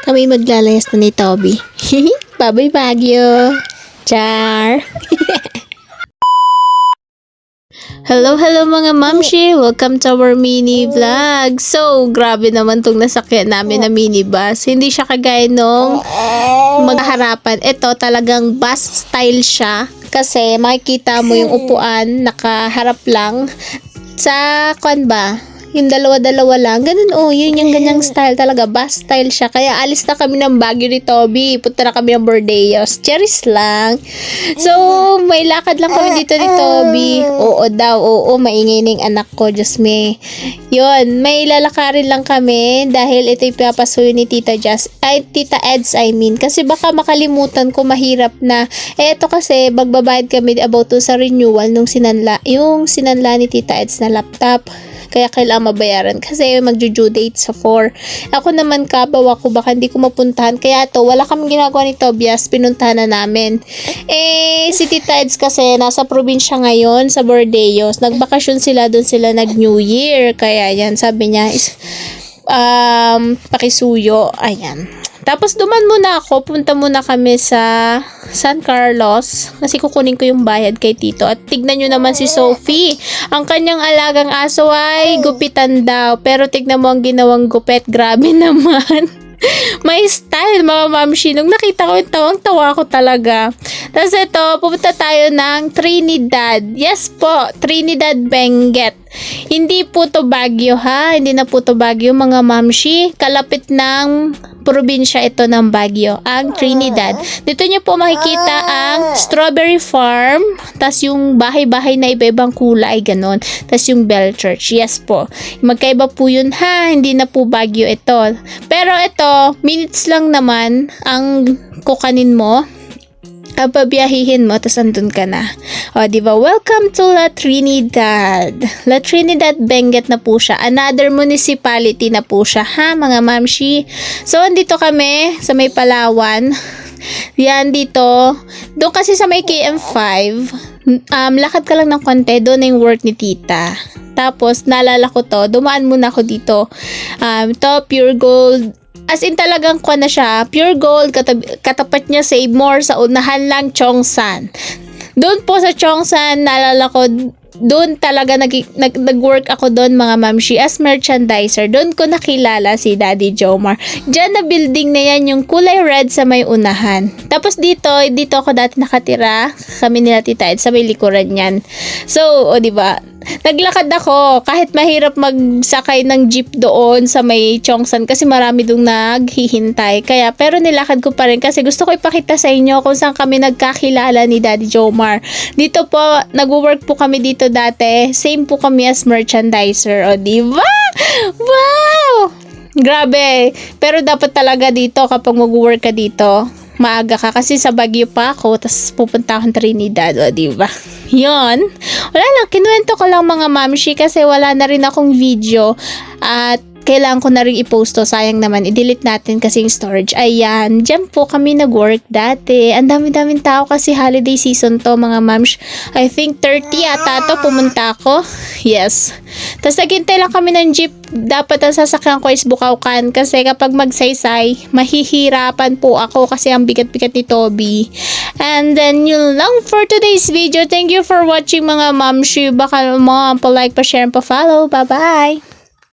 kami maglalayas na ni Toby. Babay Baguio! Char! Hello mga mamshi! Welcome to our mini vlog! So, grabe naman tong nasakyan namin na minibus. Hindi siya kagaya nung magharapan. Ito talagang bus style siya. Kasi makikita mo yung upuan, nakaharap lang. Sa, kwan ba? Yung dalawa-dalawa lang. Ganun yun yung ganyang style talaga. Bus style siya. Kaya alis na kami ng Baguio ni Toby. Punta na kami ng Bordeos. Cheers lang. So, may lakad lang kami dito ni Toby. Oo daw. Oo, maingay na yung anak ko. Diyos me. Yun, may lalakarin lang kami dahil ito yung pinapasuyo ni Tita Jazz. Ay, Tita Eds, I mean. Kasi baka makalimutan ko mahirap na. Ito kasi, magbabayad kami about to sa renewal nung yung sinanla ni Tita Eds na laptop. Kaya kailangan mabayaran kasi magjo-due date sa 4. Ako naman kabaw ako, baka hindi ko mapuntahan. Kaya to, wala kaming ginagawa ni Tobias, pinuntahan na namin. Si Tita Eds kasi nasa probinsya ngayon sa Bordeos. Nagbakasyon sila, doon sila nag-New Year. Kaya yan, sabi niya, pakisuyo. Ayan. Tapos duman muna ako, punta muna kami sa San Carlos kasi kukunin ko yung bayad kay Tito. At tignan nyo naman si Sophie. Ang kanyang alagang aso ay gupitan daw. Pero tignan mo ang ginawang gupit. Grabe naman. May style mga mamshi. Nung nakita ko yung tawang-tawa ko talaga. Tapos ito, pupunta tayo ng Trinidad. Yes po, Trinidad Benguet. Hindi po to Baguio ha. Hindi na po to Baguio mga mamshi. Kalapit ng probinsya ito ng Baguio, ang Trinidad. Dito nyo po makikita ang strawberry farm, tas yung bahay-bahay na iba-ibang kulay, ganon. Tas yung Bell Church. Yes po. Magkaiba po yun ha, hindi na po Baguio ito. Pero ito, minutes lang naman ang kukanin mo. Pabiyahihin mo, tapos andun ka na. O, diba? Welcome to La Trinidad. La Trinidad Benguet na po siya. Another municipality na po siya, ha, mga mamshi? So, andito kami sa may Palawan. Yan, dito. Doon kasi sa may KM5, lakad ka lang ng konti, doon na yung work ni Tita. Tapos, naalala ko to, dumaan muna ako dito. To Pure Gold. As in talagang na siya, Pure Gold, katapat niya Save More, sa unahan lang Chongsan. Doon po sa Chongsan, naalala ko, doon talaga nag-work ako doon mga mamshi as merchandiser. Doon ko nakilala si Daddy Jomar. Diyan na building na yan, yung kulay red sa may unahan. Tapos dito ako dati nakatira, kami nila Tita Ed, sa may likuran yan. So, diba? Naglakad ako kahit mahirap magsakay ng jeep doon sa may Chongsan kasi marami doon naghihintay. Kaya pero nilakad ko pa rin kasi gusto ko ipakita sa inyo kung saan kami nagkakilala ni Daddy Jomar. Dito po, nag-work po kami dito dati. Same po kami as merchandiser. O diba? Wow! Grabe. Pero dapat talaga dito kapag mag-work ka dito, maaga ka kasi sa Baguio pa ako tapos pupunta akong Trinidad, o diba? Yun. Wala lang, kinuwento ko lang mga mamshi kasi wala na rin akong video at kailangan ko na rin i-post to. Sayang naman, i-delete natin kasi yung storage. Ayan, dyan po kami nag-work dati. Ang dami-daming tao kasi holiday season to mga mams. I think 30 ata to pumunta ako. Yes. Tapos naghintay lang kami ng jeep. Dapat ang sasakyan ko is Bukawkan kasi kapag magsaysay, mahihirapan po ako kasi ang bigat-bigat ni Toby. And then yun lang for today's video. Thank you for watching mga mamshi. Baka mo pa-like, pa-share, pa-follow. Bye-bye!